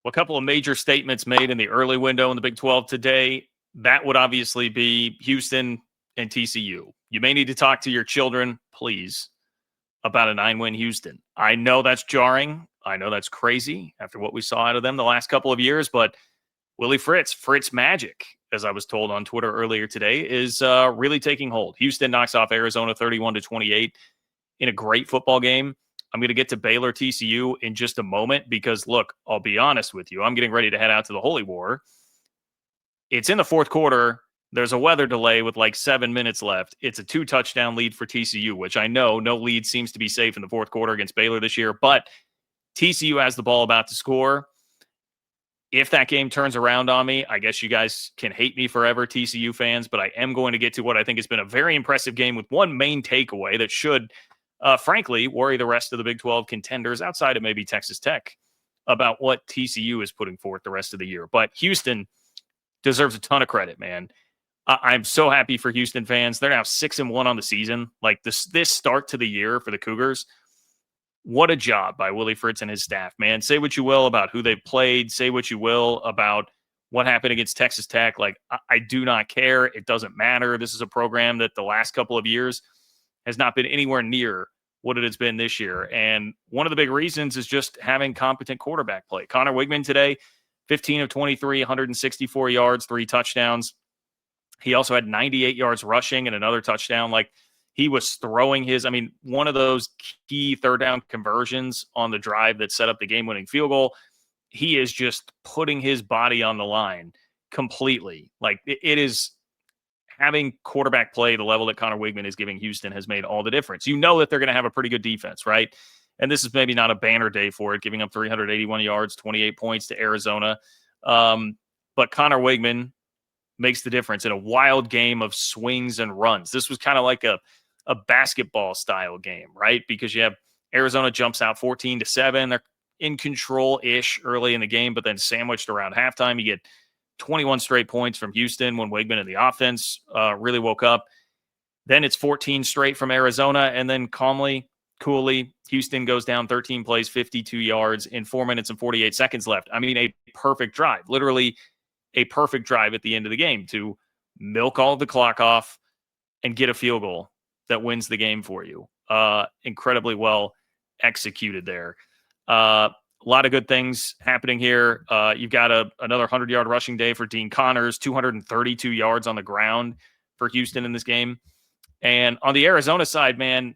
Well, a couple of major statements made in the early window in the Big 12 today. That would obviously be Houston and TCU. You may need to talk to your children, please, about a 9-win Houston. I know that's jarring. I know that's crazy after what we saw out of them the last couple of years, but Willie Fritz magic, as I was told on Twitter earlier today, is really taking hold. Houston knocks off Arizona 31-28 in a great football game. I'm going to get to Baylor TCU in just a moment because, look, I'll be honest with you. I'm getting ready to head out to the Holy War. It's in the fourth quarter. There's a weather delay with like 7 minutes left. It's a 2-touchdown lead for TCU, which I know no lead seems to be safe in the fourth quarter against Baylor this year, but TCU has the ball about to score. If that game turns around on me, I guess you guys can hate me forever, TCU fans, but I am going to get to what I think has been a very impressive game with one main takeaway that should, frankly, worry the rest of the Big 12 contenders outside of maybe Texas Tech about what TCU is putting forth the rest of the year. But Houston deserves a ton of credit, man. I'm so happy for Houston fans. They're now 6-1 on the season. Like this start to the year for the Cougars. What a job by Willie Fritz and his staff, man. Say what you will about who they've played. Say what you will about what happened against Texas Tech. Like, I do not care. It doesn't matter. This is a program that the last couple of years has not been anywhere near what it has been this year. And one of the big reasons is just having competent quarterback play. Connor Wigman today, 15 of 23, 164 yards, 3 touchdowns. He also had 98 yards rushing and another touchdown. Like, he was throwing one of those key third down conversions on the drive that set up the game-winning field goal. He is just putting his body on the line completely. Like, it is having quarterback play the level that Connor Wigman is giving Houston has made all the difference. You know that they're going to have a pretty good defense, right? And this is maybe not a banner day for it, giving up 381 yards, 28 points to Arizona. But Connor Wigman makes the difference in a wild game of swings and runs. This was kind of like a basketball style game, right? Because you have Arizona jumps out 14-7. They're in control-ish early in the game, but then sandwiched around halftime. You get 21 straight points from Houston when Wigman and the offense really woke up. Then it's 14 straight from Arizona, and then coolly, Houston goes down 13 plays, 52 yards in 4 minutes and 48 seconds left. I mean, a perfect drive, literally a perfect drive at the end of the game to milk all of the clock off and get a field goal that wins the game for you. Incredibly well executed there. A lot of good things happening here. You've got another 100-yard rushing day for Dean Connors, 232 yards on the ground for Houston in this game. And on the Arizona side, man,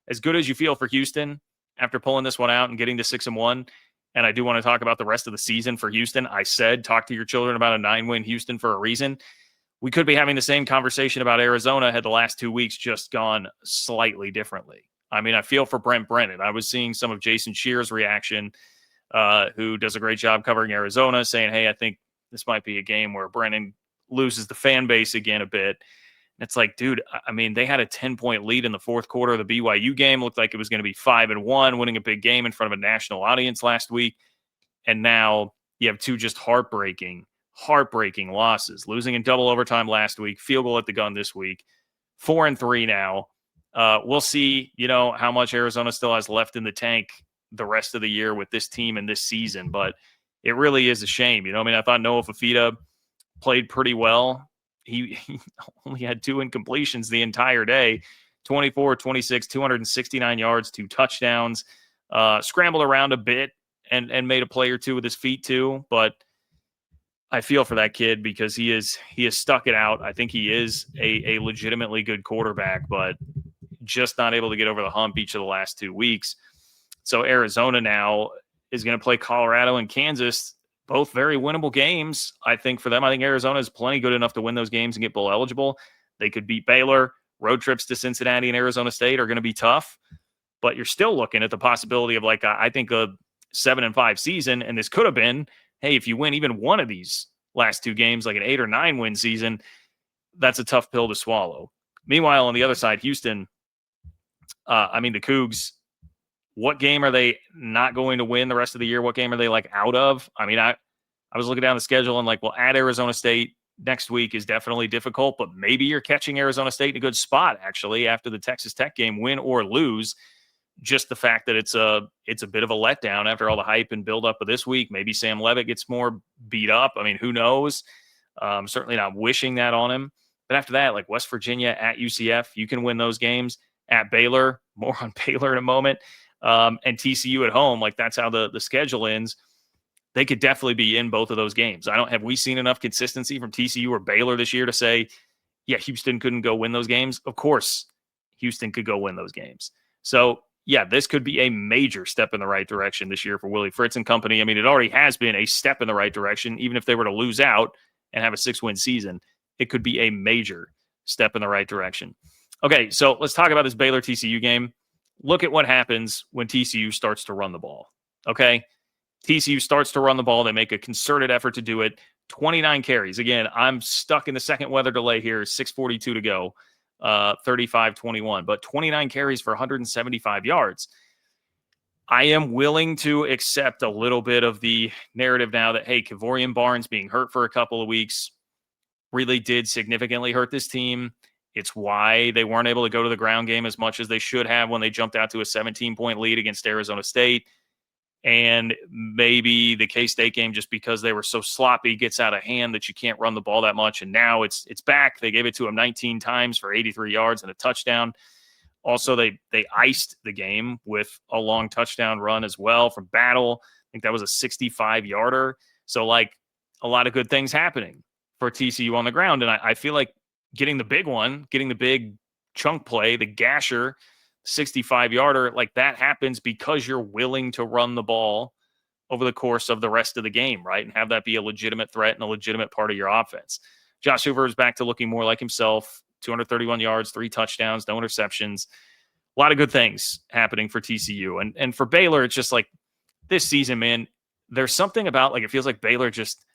as good as you feel for Houston after pulling this one out and getting to 6-1, and I do want to talk about the rest of the season for Houston. I said, talk to your children about a 9-win Houston for a reason. We could be having the same conversation about Arizona had the last 2 weeks just gone slightly differently. I mean, I feel for Brent Brennan. I was seeing some of Jason Shear's reaction, who does a great job covering Arizona, saying, hey, I think this might be a game where Brennan loses the fan base again a bit. And it's like, dude, I mean, they had a 10-point lead in the fourth quarter of the BYU game. Looked like it was going to be 5-1, winning a big game in front of a national audience last week. And now you have 2 just heartbreaking losses, losing in double overtime last week, field goal at the gun this week, 4-3 now. We'll see, how much Arizona still has left in the tank the rest of the year with this team and this season, but it really is a shame. I thought Noah Fafita played pretty well. He only had 2 incompletions the entire day, 24, 26, 269 yards, 2 touchdowns, scrambled around a bit and made a play or 2 with his feet too, but I feel for that kid because he has stuck it out. I think he is a legitimately good quarterback, but just not able to get over the hump each of the last 2 weeks. So Arizona now is going to play Colorado and Kansas, both very winnable games, I think, for them. I think Arizona is plenty good enough to win those games and get bowl eligible. They could beat Baylor. Road trips to Cincinnati and Arizona State are going to be tough, but you're still looking at the possibility of I think a 7-5 season, and this could have been, hey, if you win even one of these last 2 games, like an 8 or 9 win season, that's a tough pill to swallow. Meanwhile, on the other side, Houston, the Cougs, what game are they not going to win the rest of the year? What game are they out of? I was looking down the schedule and at Arizona State next week is definitely difficult, but maybe you're catching Arizona State in a good spot actually after the Texas Tech game, win or lose. just the fact that it's a bit of a letdown after all the hype and build up of this week. Maybe Sam Levitt gets more beat up. I mean, who knows? Certainly not wishing that on him. But after that, like West Virginia at UCF, you can win those games. At Baylor, more on Baylor in a moment, and TCU at home, like that's how the schedule ends. They could definitely be in both of those games. Have we seen enough consistency from TCU or Baylor this year to say, yeah, Houston couldn't go win those games? Of course, Houston could go win those games. So, yeah, this could be a major step in the right direction this year for Willie Fritz and company. I mean, it already has been a step in the right direction. Even if they were to lose out and have a 6-win season, it could be a major step in the right direction. Okay, so let's talk about this Baylor TCU game. Look at what happens when TCU starts to run the ball. Okay, TCU starts to run the ball. They make a concerted effort to do it. 29 carries. Again, I'm stuck in the second weather delay here. 6:42 to go. 35-21. But 29 carries for 175 yards. I am willing to accept a little bit of the narrative now that, hey, Kevorian Barnes being hurt for a couple of weeks really did significantly hurt this team. It's why they weren't able to go to the ground game as much as they should have when they jumped out to a 17-point lead against Arizona State. And maybe the K-State game, just because they were so sloppy, gets out of hand that you can't run the ball that much. And now it's back. They gave it to him 19 times for 83 yards and a touchdown. Also, they iced the game with a long touchdown run as well from Battle. I think that was a 65-yarder. So, like, a lot of good things happening for TCU on the ground. And I feel like getting the big chunk play, the gasher, 65-yarder, like that happens because you're willing to run the ball over the course of the rest of the game, right? And have that be a legitimate threat and a legitimate part of your offense. Josh Hoover is back to looking more like himself. 231 yards, 3 touchdowns, no interceptions. A lot of good things happening for TCU. And for Baylor, it's just like this season, man, there's something about, like, it feels like Baylor just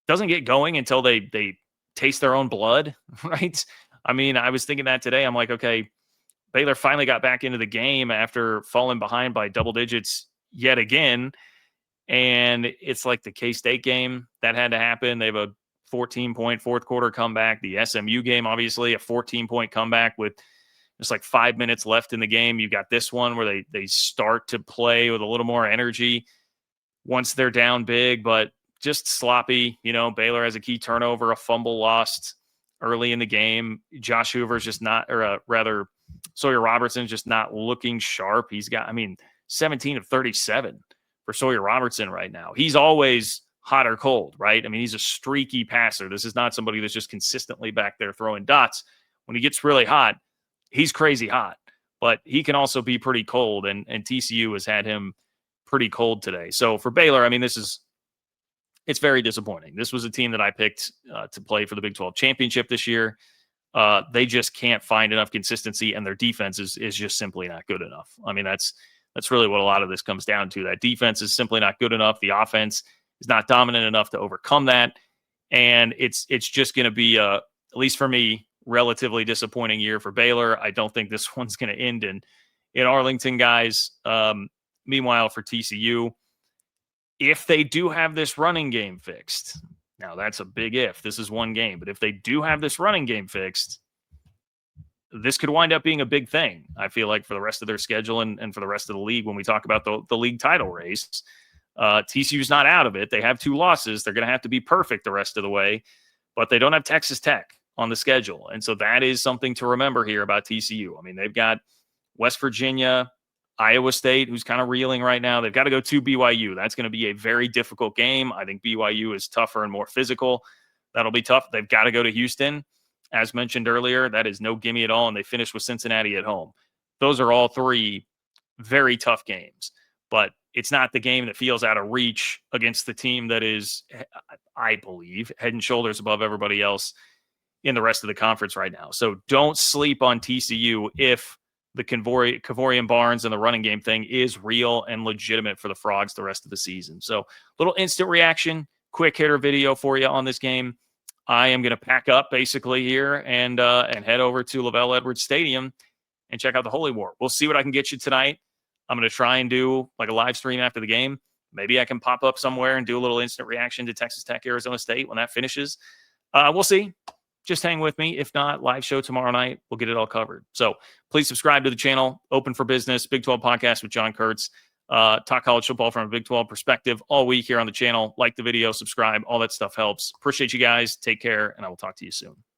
doesn't get going until they taste their own blood, right? I mean, I was thinking that today. I'm like, okay, Baylor finally got back into the game after falling behind by double digits yet again. And it's like the K-State game that had to happen. They have a 14-point fourth quarter comeback. The SMU game, obviously, a 14-point comeback with just like 5 minutes left in the game. You got this one where they start to play with a little more energy once they're down big, but just sloppy. Baylor has a key turnover, a fumble lost early in the game. Josh Hoover's just not, or rather, Sawyer Robertson's just not looking sharp. He's got, 17 of 37 for Sawyer Robertson right now. He's always hot or cold, right? He's a streaky passer. This is not somebody that's just consistently back there throwing dots. When he gets really hot, he's crazy hot, but he can also be pretty cold, and TCU has had him pretty cold today. So for Baylor, it's very disappointing. This was a team that I picked to play for the Big 12 championship this year. They just can't find enough consistency, and their defense is just simply not good enough. That's really what a lot of this comes down to. That defense is simply not good enough. The offense is not dominant enough to overcome that. And it's just going to be, at least for me, relatively disappointing year for Baylor. I don't think this one's going to end in Arlington, guys. Meanwhile, for TCU, if they do have this running game fixed, now that's a big if. This is one game. But if they do have this running game fixed, this could wind up being a big thing, I feel like, for the rest of their schedule and for the rest of the league when we talk about the league title race. TCU's not out of it. They have 2 losses. They're going to have to be perfect the rest of the way, but they don't have Texas Tech on the schedule. And so that is something to remember here about TCU. They've got West Virginia, Iowa State, who's kind of reeling right now. They've got to go to BYU. That's going to be a very difficult game. I think BYU is tougher and more physical. That'll be tough. They've got to go to Houston. As mentioned earlier, that is no gimme at all, and they finish with Cincinnati at home. Those are all 3 very tough games, but it's not the game that feels out of reach against the team that is, I believe, head and shoulders above everybody else in the rest of the conference right now. So don't sleep on TCU if the Kevorian Barnes and the running game thing is real and legitimate for the Frogs the rest of the season. So little instant reaction, quick hitter video for you on this game. I am going to pack up basically here and head over to LaVell Edwards Stadium and check out the Holy War. We'll see what I can get you tonight. I'm going to try and do like a live stream after the game. Maybe I can pop up somewhere and do a little instant reaction to Texas Tech, Arizona State when that finishes. We'll see. just hang with me. If not, live show tomorrow night. We'll get it all covered. So please subscribe to the channel. Open for Business, Big 12 podcast with John Kurtz. Talk college football from a Big 12 perspective all week here on the channel. Like the video, subscribe. All that stuff helps. Appreciate you guys. Take care, and I will talk to you soon.